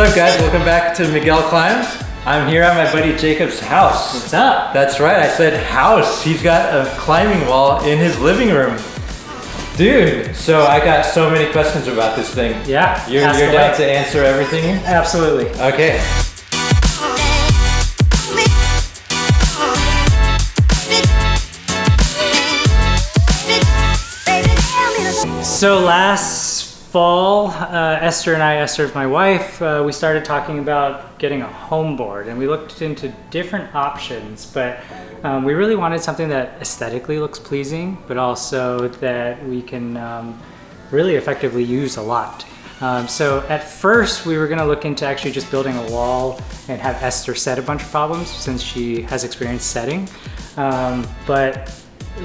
up, guys? Welcome back to Miguel Climbs. I'm here at my buddy Jacob's house. What's up? That's right, I said house. He's got a climbing wall in his living room. Dude, so I got so many questions about this thing. Yeah, You're down to answer everything here? Absolutely. Okay. So last fall, Esther is my wife, we started talking about getting a home board, and we looked into different options, but we really wanted something that aesthetically looks pleasing, but also that we can really effectively use a lot. So at first we were going to look into actually just building a wall and have Esther set a bunch of problems since she has experience setting, but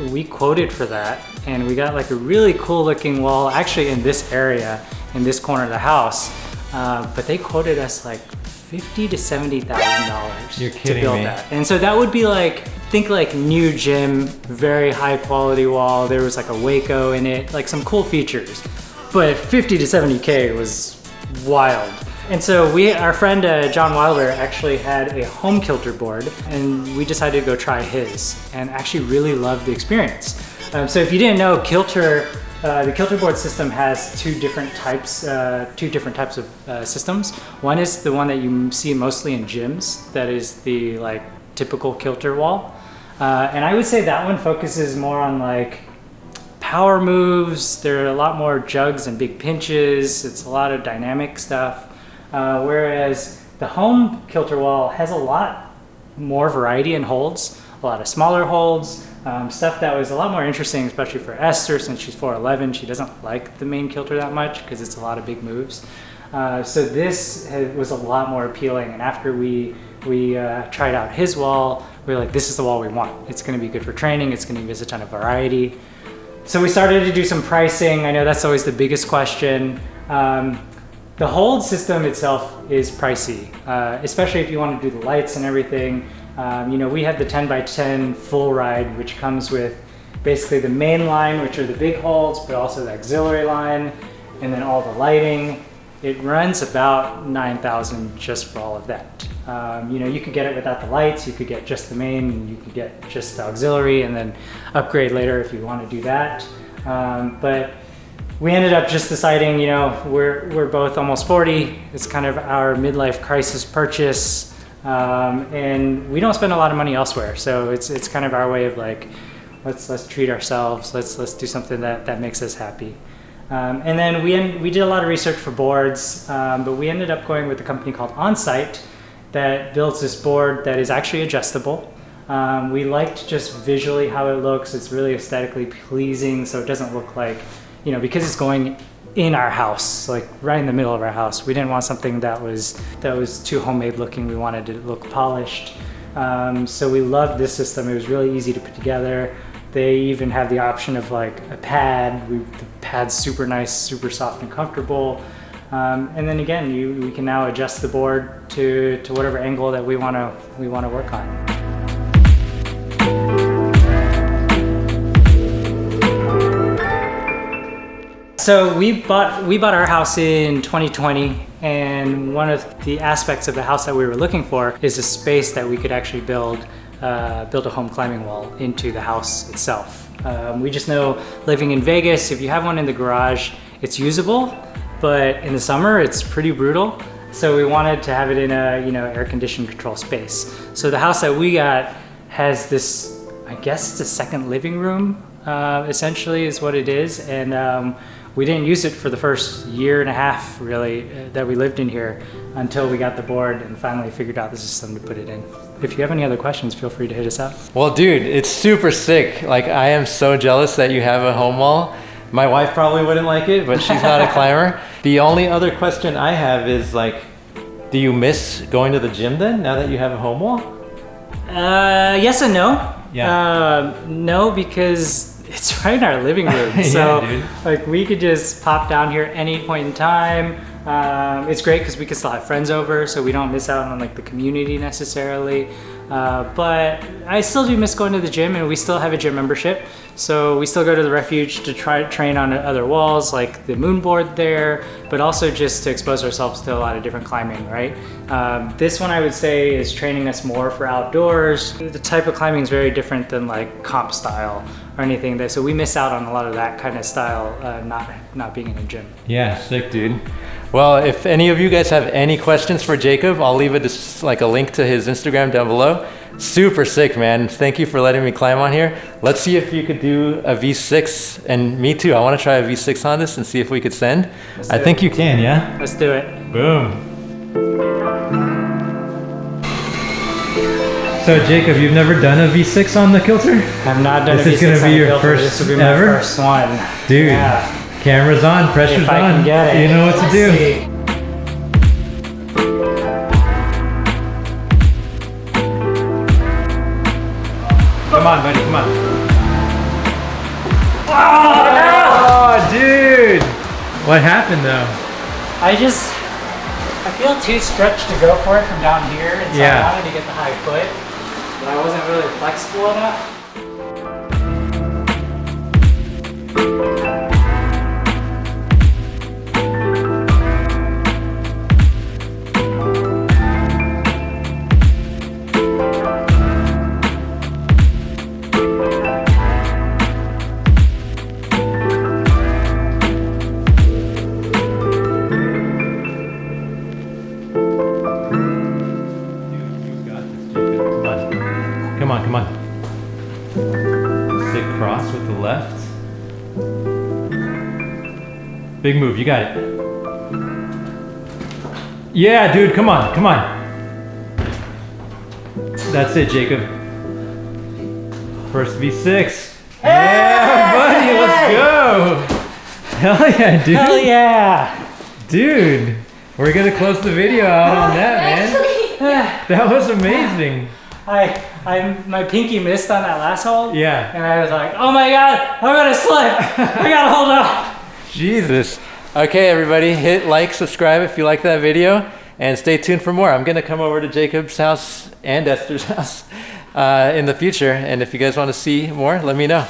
we quoted for that and we got like a really cool looking wall actually in this area, in this corner of the house, but they quoted us like $50,000 to $70,000 to build that. And so that would be like, think like new gym, very high quality wall. There was like a Waco in it, like some cool features, but 50 to 70K was wild. And so our friend John Wilder actually had a home kilter board, and we decided to go try his and actually really loved the experience. So if you didn't know, the Kilter board system has two different types of systems. One is the one that you see mostly in gyms, that is the like typical Kilter wall. And I would say that one focuses more on like power moves. There are a lot more jugs and big pinches. It's a lot of dynamic stuff. Whereas the home Kilter wall has a lot more variety in holds, a lot of smaller holds, stuff that was a lot more interesting, especially for Esther since she's 4'11". She doesn't like the main Kilter that much because it's a lot of big moves. So this was a lot more appealing, and after we tried out his wall, we were like, this is the wall we want. It's going to be good for training, it's going to give us a ton of variety. So we started to do some pricing. I know that's always the biggest question. The hold system itself is pricey, especially if you want to do the lights and everything. We have the 10x10 full ride, which comes with basically the main line, which are the big holds, but also the auxiliary line, and then all the lighting. It runs about $9,000 just for all of that. You could get it without the lights, you could get just the main, and you could get just the auxiliary, and then upgrade later if you want to do that. But we ended up just deciding, we're both almost 40. It's kind of our midlife crisis purchase, and we don't spend a lot of money elsewhere. So it's kind of our way of like, let's treat ourselves. Let's do something that makes us happy. And then we did a lot of research for boards, but we ended up going with a company called Onsite that builds this board that is actually adjustable. We liked just visually how it looks. It's really aesthetically pleasing, so it doesn't look like, because it's going in our house, like right in the middle of our house. We didn't want something that was too homemade looking. We wanted it to look polished. So we loved this system. It was really easy to put together. They even have the option of like a pad. The pad's super nice, super soft and comfortable. And then again, we can now adjust the board to whatever angle that we want to work on. So we bought our house in 2020, and one of the aspects of the house that we were looking for is a space that we could actually build a home climbing wall into the house itself. We just know, living in Vegas, if you have one in the garage, it's usable, but in the summer it's pretty brutal. So we wanted to have it in a air conditioned control space. So the house that we got has this, I guess it's a second living room, essentially is what it is, and we didn't use it for the first year and a half, really, that we lived in here until we got the board and finally figured out the system to put it in. If you have any other questions, feel free to hit us up. Well, dude, it's super sick. Like, I am so jealous that you have a home wall. My wife probably wouldn't like it, but she's not a climber. The only other question I have is like, do you miss going to the gym then, now that you have a home wall? Yes and no. Yeah. No, because it's right in our living room. So yeah, like we could just pop down here any point in time. It's great because we can still have friends over, so we don't miss out on like the community necessarily. But I still do miss going to the gym, and we still have a gym membership. So we still go to the refuge to try to train on other walls, like the moon board there, but also just to expose ourselves to a lot of different climbing, right? This one I would say is training us more for outdoors. The type of climbing is very different than like comp style or anything there. So we miss out on a lot of that kind of style, not being in a gym. Yeah, sick, dude. Well, if any of you guys have any questions for Jacob, I'll leave like a link to his Instagram down below. Super sick, man. Thank you for letting me climb on here. Let's see if you could do a V6, and me too. I want to try a V6 on this and see if we could send. I think you can, yeah? Let's do it. Boom. So Jacob, you've never done a V6 on the Kilter? I've not done a V6 on the Kilter. This is going to be your first This will be my ever? first one. Dude, yeah. Camera's on, pressure's If I on. can get it. You know what to do. Come on, buddy, come on. Oh, dude! What happened though? I feel too stretched to go for it from down here, and so Yeah. I wanted to get the high foot, but I wasn't really flexible enough. Come on, come on. Sick cross with the left. Big move, you got it. Yeah, dude, come on, come on. That's it, Jacob. First V6. Yeah, buddy, let's go. Hell yeah, dude. Hell yeah! Dude, we're gonna close the video out on that, man. That was amazing. My pinky missed on that last hole. Yeah. And I was like, oh my God, I'm gonna slip. I gotta hold on. Jesus. Okay, everybody, hit like, subscribe if you like that video, and stay tuned for more. I'm gonna come over to Jacob's house and Esther's house in the future, and if you guys want to see more, let me know.